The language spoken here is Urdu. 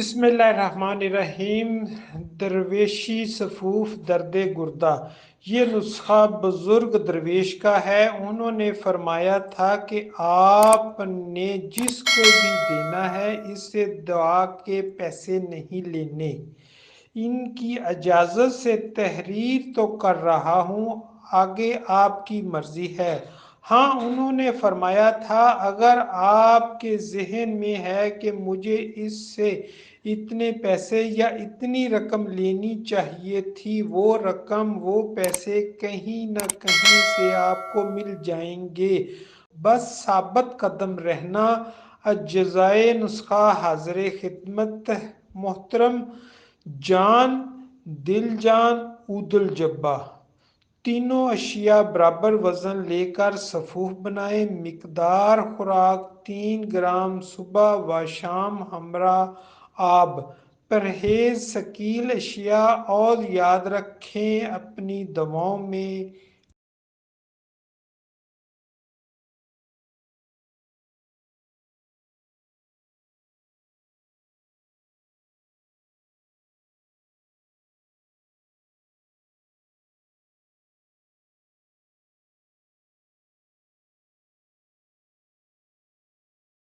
بسم اللہ الرحمن الرحیم۔ درویشی صفوف درد گردہ، یہ نسخہ بزرگ درویش کا ہے۔ انہوں نے فرمایا تھا کہ آپ نے جس کو بھی دینا ہے اس سے دعا کے پیسے نہیں لینے۔ ان کی اجازت سے تحریر تو کر رہا ہوں، آگے آپ کی مرضی ہے۔ ہاں، انہوں نے فرمایا تھا اگر آپ کے ذہن میں ہے کہ مجھے اس سے اتنے پیسے یا اتنی رقم لینی چاہیے تھی، وہ رقم وہ پیسے کہیں نہ کہیں سے آپ کو مل جائیں گے، بس ثابت قدم رہنا۔ اجزائے نسخہ حاضر خدمت محترم جان، دل جان، عود الجبہ۔ تینوں اشیاء برابر وزن لے کر صفوف بنائیں۔ مقدار خوراک 3 گرام صبح و شام ہمراہ آب۔ پرہیز ثقیل اشیاء اور یاد رکھیں اپنی دواؤں میں